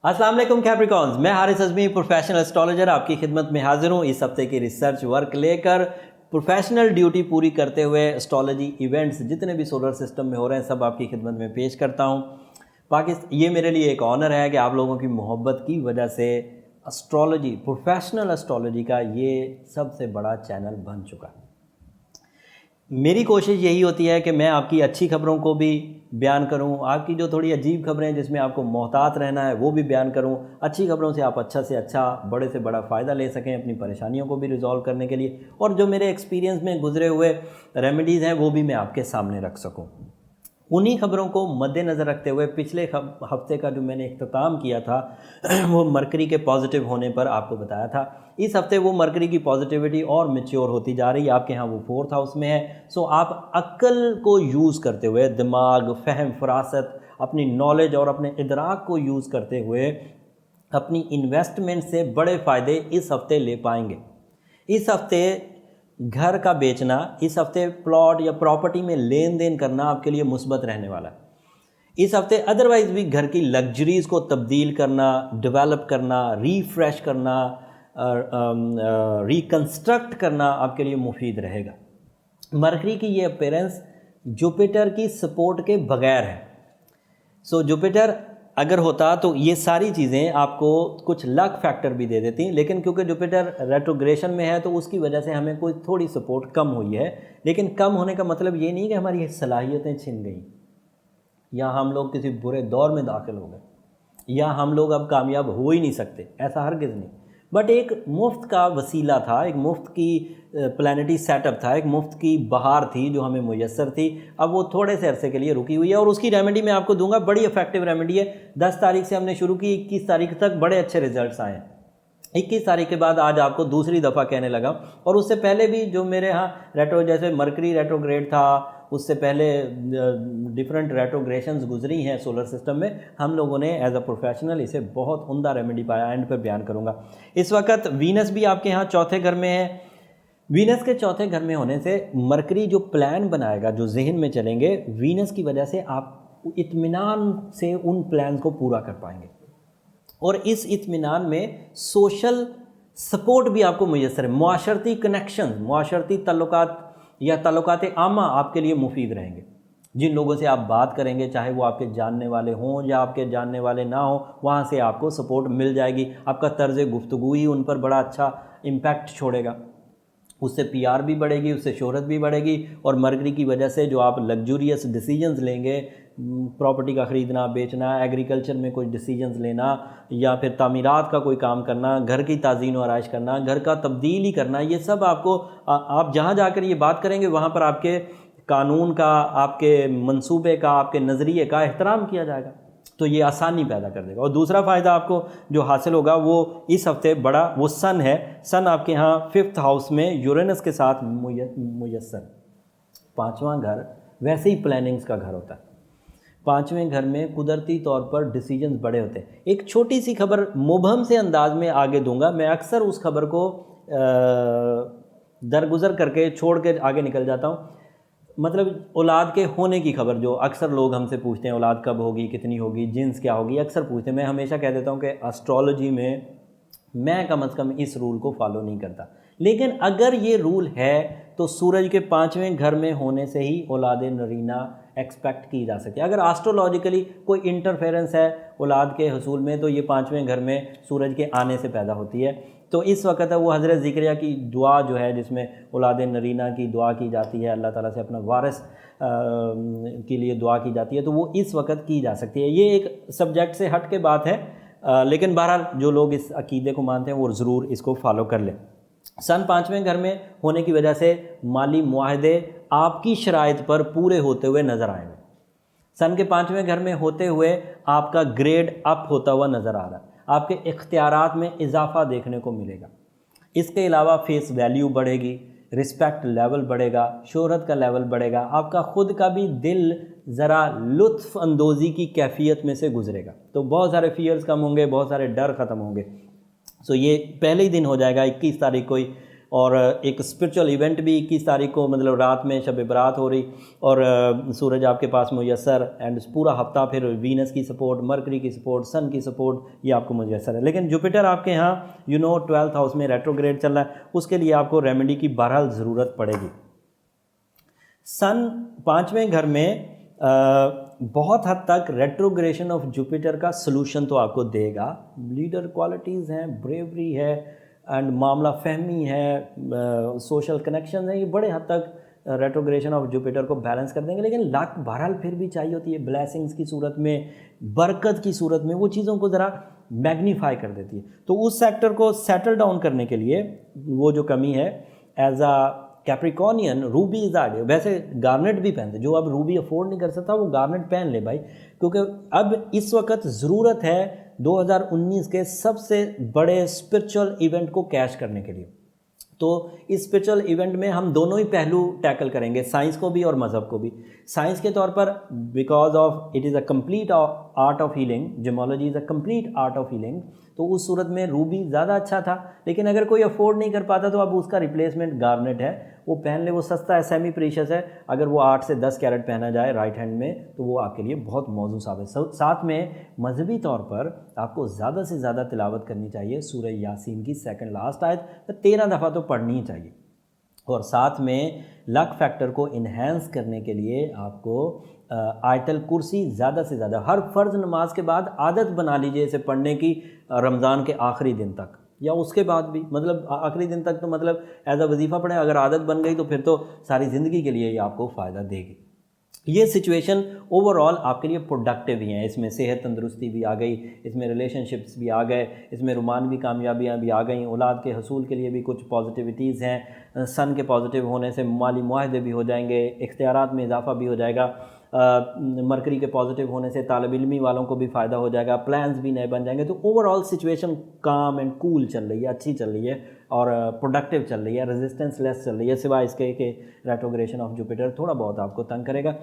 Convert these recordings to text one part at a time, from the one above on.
अस्सलाम वालेकुम कैप्रिकॉर्न्स, मैं हारिस अज़मी प्रोफेशनल एस्ट्रोलॉजर आपकी खिदमत में हाजिर हूँ। इस हफ्ते की रिसर्च वर्क लेकर प्रोफेशनल ड्यूटी पूरी करते हुए एस्ट्रोलॉजी इवेंट्स जितने भी सोलर सिस्टम में हो रहे हैं सब आपकी खिदमत में पेश करता हूँ। ये मेरे लिए एक ऑनर है कि आप लोगों की मोहब्बत की वजह से एस्ट्रोलॉजी, प्रोफेशनल एस्ट्रोलॉजी का ये सबसे बड़ा चैनल बन चुका है। मेरी कोशिश यही होती है कि मैं आपकी अच्छी खबरों को भी बयान करूं, आपकी जो थोड़ी अजीब खबरें जिसमें आपको मोहतात रहना है वो भी बयान करूं। अच्छी खबरों से आप अच्छा से अच्छा, बड़े से बड़ा फ़ायदा ले सकें अपनी परेशानियों को भी रिजॉल्व करने के लिए, और जो मेरे एक्सपीरियंस में गुजरे हुए रेमेडीज़ हैं वो भी मैं आपके सामने रख सकूं। उन्हीं खबरों को मद्देनज़र रखते हुए पिछले हफ्ते का जो मैंने इख्तिताम किया था वो मरकरी के पॉजिटिव होने पर आपको बताया था। इस हफ्ते वो मरकरी की पॉजिटिविटी और मैच्योर होती जा रही है। आपके यहाँ वो 4th हाउस में है। सो आप अक्ल को यूज़ करते हुए, दिमाग, फहम, फरासत, अपनी नॉलेज और अपने इदराक को यूज़ करते हुए अपनी इन्वेस्टमेंट से बड़े फ़ायदे इस हफ्ते ले पाएंगे। इस हफ्ते घर का बेचना, इस हफ्ते प्लॉट या प्रॉपर्टी में लेन देन करना आपके लिए मुस्बत रहने वाला है। इस हफ्ते अदरवाइज़ भी घर की लग्जरीज़ को तब्दील करना, डेवलप करना, रीफ्रेश करना, रिकंस्ट्रक्ट करना आपके लिए मुफीद रहेगा। मरकरी की ये अपीयरेंस जुपिटर की सपोर्ट के बगैर है। सो जुपिटर अगर होता तो ये सारी चीज़ें आपको कुछ लक फैक्टर भी दे देती, लेकिन क्योंकि जुपिटर रेट्रोग्रेशन में है तो उसकी वजह से हमें कोई थोड़ी सपोर्ट कम हुई है। लेकिन कम होने का मतलब ये नहीं कि हमारी सलाहियतें छिन गई, या हम लोग किसी बुरे दौर में दाखिल हो गए, या हम लोग अब कामयाब हो ही नहीं सकते, ऐसा हरगिज़ नहीं। बट एक मुफ्त का वसीला था, एक मुफ्त की प्लानिटी सेटअप था, एक मुफ्त की बहार थी जो हमें मुयस्सर थी। अब वो थोड़े से अरसे के लिए रुकी हुई है और उसकी रेमेडी मैं आपको दूंगा। बड़ी इफेक्टिव रेमेडी है। 10 तारीख से हमने शुरू की, 21 तारीख तक बड़े अच्छे रिजल्ट्स आए। 21 तारीख के बाद आज आपको दूसरी दफ़ा कहने लगा, और उससे पहले भी जो मेरे यहाँ जैसे मरकरी रेट्रोग्रेड था, उससे पहले डिफरेंट रेट्रोग्रेशंस गुजरी हैं सोलर सिस्टम में। हम लोगों ने एज अ प्रोफेशनल इसे बहुत उम्दा रेमेडी पाया। एंड पर बयान करूँगा। इस वक्त वीनस भी आपके यहाँ चौथे घर में है। वीनस के चौथे घर में होने से मरकरी जो प्लान बनाएगा, जो जहन में चलेंगे, वीनस की वजह से आप इत्मीनान से उन प्लान्स को पूरा कर पाएंगे, और इस इत्मीनान में सोशल सपोर्ट भी आपको मुयस्सर है। मुआशरती कनेक्शन, मुआशरती तल्लुकात या तल्लुकात आमा आपके लिए मुफीद रहेंगे। जिन लोगों से आप बात करेंगे, चाहे वो आपके जानने वाले हों या आपके जानने वाले ना हों, वहाँ से आपको सपोर्ट मिल जाएगी। आपका तर्ज़ गुफ्तगू ही उन पर बड़ा अच्छा इम्पैक्ट छोड़ेगा। उससे पीआर भी बढ़ेगी, उससे शोहरत भी बढ़ेगी। और मरकरी की वजह से जो आप लग्जूरियस डिसीजंस लेंगे, प्रॉपर्टी का ख़रीदना, बेचना, एग्रीकल्चर में कोई डिसीजंस लेना, या फिर तामीरात का कोई काम करना, घर की ताज़ीन व आराइश करना, घर का तब्दीली करना, ये सब आपको आप जहाँ जाकर ये बात करेंगे वहाँ पर आपके कानून का, आपके मंसूबे का, आपके नज़रिए का एहतराम किया जाएगा। तो ये आसानी पैदा कर देगा। और दूसरा फ़ायदा आपको जो हासिल होगा वो इस हफ्ते बड़ा, वो सन है। सन आपके यहाँ 5th हाउस में यूरेनस के साथ मुयस्सर। 5वां घर वैसे ही प्लानिंग्स का घर होता है। 5वें घर में कुदरती तौर पर डिसीजंस बड़े होते हैं। एक छोटी सी खबर मुबहम से अंदाज में आगे दूंगा। मैं अक्सर उस खबर को दरगुजर करके छोड़ के आगे निकल जाता हूँ। मतलब औलाद के होने की खबर, जो अक्सर लोग हमसे पूछते हैं औलाद कब होगी, कितनी होगी, जिन्स क्या होगी, अक्सर पूछते हैं। मैं हमेशा कह देता हूँ कि एस्ट्रोलॉजी में मैं कम अज़ कम इस रूल को फॉलो नहीं करता। लेकिन अगर ये रूल है तो सूरज के 5वें घर में होने से ही औलाद नरीना एक्सपेक्ट की जा सकती है। अगर एस्ट्रोलॉजिकली कोई इंटरफेरेंस है औलाद के हसूल में तो ये 5वें घर में सूरज के आने से पैदा होती है। तो इस वक्त वो हज़रत ज़िक्रिया की दुआ जो है, जिसमें औलाद नरीना की दुआ की जाती है, अल्लाह ताला से अपना वारिस के लिए दुआ की जाती है, तो वो इस वक्त की जा सकती है। ये एक सब्जेक्ट से हट के बात है, लेकिन बहरहाल जो लोग इस अकीदे को मानते हैं वो ज़रूर इसको फॉलो कर लें। सन 5वें घर में होने की वजह से माली मुआहदे आपकी शराइत पर पूरे होते हुए नज़र आएंगे। सन के 5वें घर में होते हुए आपका ग्रेड अप होता हुआ नज़र आ रहा है। आपके इख्तियारात में इजाफा देखने को मिलेगा। इसके अलावा फेस वैल्यू बढ़ेगी, रिस्पेक्ट लेवल बढ़ेगा, शोहरत का लेवल बढ़ेगा। आपका ख़ुद का भी दिल ज़रा लुत्फ़ अंदोज़ी की कैफियत में से गुजरेगा। तो बहुत सारे फियर्स कम होंगे, बहुत सारे डर ख़त्म होंगे। सो ये पहले ही दिन हो जाएगा 21 तारीख को ही और एक स्पिरिचुअल इवेंट भी 21 तारीख को, मतलब रात में शब बारात हो रही, और सूरज आपके पास मुयस्सर, एंड पूरा हफ्ता फिर वीनस की सपोर्ट, मरकरी की सपोर्ट, सन की सपोर्ट, ये आपको मुयस्सर है। लेकिन जुपिटर आपके यहाँ 12th हाउस में रेट्रोग्रेड चल रहा है, उसके लिए आपको रेमेडी की बहरहाल ज़रूरत पड़ेगी। सन 5वें घर में बहुत हद तक रेट्रोग्रेशन ऑफ जुपिटर का सलूशन तो आपको देगा। लीडर क्वालिटीज़ हैं, ब्रेवरी है, एंड मामला फहमी है, सोशल कनेक्शन है, ये बड़े हद तक रेट्रोग्रेशन ऑफ जुपिटर को बैलेंस कर देंगे। लेकिन लक बहरहाल फिर भी चाहिए होती है, ब्लेसिंग्स की सूरत में, बरकत की सूरत में, वो चीज़ों को ज़रा मैग्नीफाई कर देती है। तो उस सेक्टर को सेटल डाउन करने के लिए वो जो कमी है, as a Capricornian ruby is ideal. वैसे गार्नेट भी पहनते, जो अब रूबी अफोर्ड नहीं कर सकता वो गार्नेट पहन ले भाई, क्योंकि अब इस वक्त ज़रूरत है 2019 के सबसे बड़े स्पिरिचुअल इवेंट को कैश करने के लिए। तो इस स्पिरिचुअल इवेंट में हम दोनों ही पहलू टैकल करेंगे, साइंस को भी और मज़हब को भी। साइंस के तौर पर because of it is a complete art of healing, gemology is a complete art of healing, तो उस सूरत में रूबी ज़्यादा अच्छा था। लेकिन अगर कोई अफोर्ड नहीं कर पाता तो अब उसका रिप्लेसमेंट गार्नेट है, वो पहन ले, वो सस्ता है, सेमी प्रीशियस है। अगर वो 8 से 10 कैरेट पहना जाए राइट हैंड में तो वो आपके लिए बहुत मौजूद साबित। साथ में मजहबी तौर पर आपको ज़्यादा से ज़्यादा तिलावत करनी चाहिए सूरह यासीन की सेकंड लास्ट आयत, 13 दफ़ा तो पढ़नी ही चाहिए। और साथ में लक फैक्टर को इन्हेंस करने के लिए आपको आयतल कुर्सी ज़्यादा से ज़्यादा हर फ़र्ज़ नमाज के बाद आदत बना लीजिए इसे पढ़ने की, रमज़ान के आखिरी दिन तक या उसके बाद भी, मतलब आखिरी दिन तक तो मतलब एज अ वजीफ़ा पढ़ें। अगर आदत बन गई तो फिर तो सारी ज़िंदगी के लिए ये आपको फ़ायदा देगी। ये सिचुएशन ओवरऑल आपके लिए प्रोडक्टिव ही है। इसमें सेहत तंदरुस्ती भी आ गई, इसमें रिलेशनशिप्स भी आ गए, इसमें रोमानवी कामयाबियाँ भी आ गई, औलाद के हसूल के लिए भी कुछ पॉजिटिविटीज़ हैं। सन के पॉजिटिव होने से माली मुआहदे भी हो जाएंगे, इख्तियारात में इजाफा भी हो जाएगा। मरकरी के पॉजिटिव होने से तालिब इल्मी वालों को भी फ़ायदा हो जाएगा, प्लान्स भी नए बन जाएंगे। तो ओवरऑल सिचुएशन काम एंड कूल चल रही है, अच्छी चल रही है और प्रोडक्टिव चल रही है, रेजिस्टेंस लेस चल रही है, सिवाय इसके कि रेट्रोग्रेशन ऑफ जुपिटर थोड़ा बहुत आपको तंग करेगा।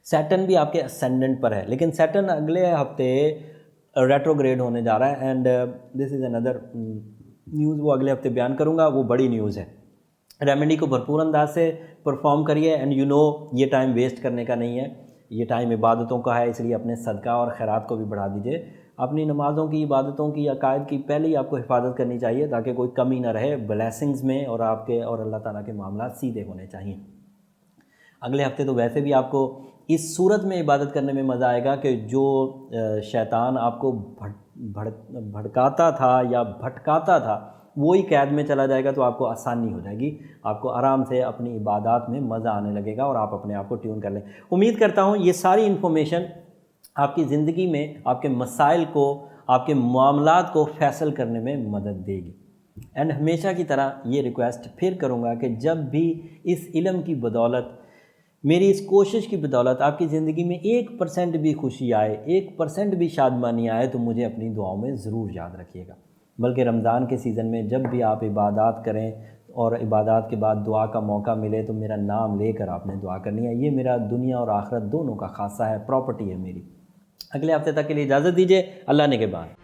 सैटर्न भी आपके असेंडेंट पर है, लेकिन सैटर्न अगले हफ्ते रेट्रोग्रेड होने जा रहा है, and this is another news, वो अगले हफ्ते बयान करूँगा, वो बड़ी न्यूज़ है। रेमेडी को भरपूर अंदाज से परफॉर्म करिए, एंड ये टाइम वेस्ट करने का नहीं है, ये टाइम इबादतों का है, इसलिए अपने सदका और खैरात को भी बढ़ा दीजिए। अपनी नमाज़ों की, इबादतों की, अकायद की पहले ही आपको हिफाजत करनी चाहिए ताकि कोई कमी ना रहे ब्लेसिंग्स में, और आपके और अल्लाह ताला के मामला सीधे होने चाहिए। अगले हफ्ते तो वैसे भी आपको इस सूरत में इबादत करने में मज़ा आएगा कि जो शैतान आपको भड़काता था या भटकाता था वो ही कैद में चला जाएगा, तो आपको आसानी हो जाएगी, आपको आराम से अपनी इबादत में मज़ा आने लगेगा और आप अपने आप को ट्यून कर लें। उम्मीद करता हूँ ये सारी इन्फॉर्मेशन आपकी ज़िंदगी में आपके मसाइल को, आपके मामलात को फैसल करने में मदद देगी। एंड हमेशा की तरह ये रिक्वेस्ट फिर करूँगा कि जब भी इस इल्म की बदौलत, मेरी इस कोशिश की बदौलत आपकी ज़िंदगी में 1% भी खुशी आए, 1% भी शादमानी आए, तो मुझे अपनी दुआओं में ज़रूर याद रखिएगा। बल्कि रमज़ान के सीज़न में जब भी आप इबादत करें और इबादत के बाद दुआ का मौका मिले तो मेरा नाम लेकर आपने दुआ करनी है। ये मेरा दुनिया और आखिरत दोनों का खासा है, प्रॉपर्टी है मेरी। अगले हफ्ते तक के लिए इजाज़त दीजिए। अल्लाह ने के बाद।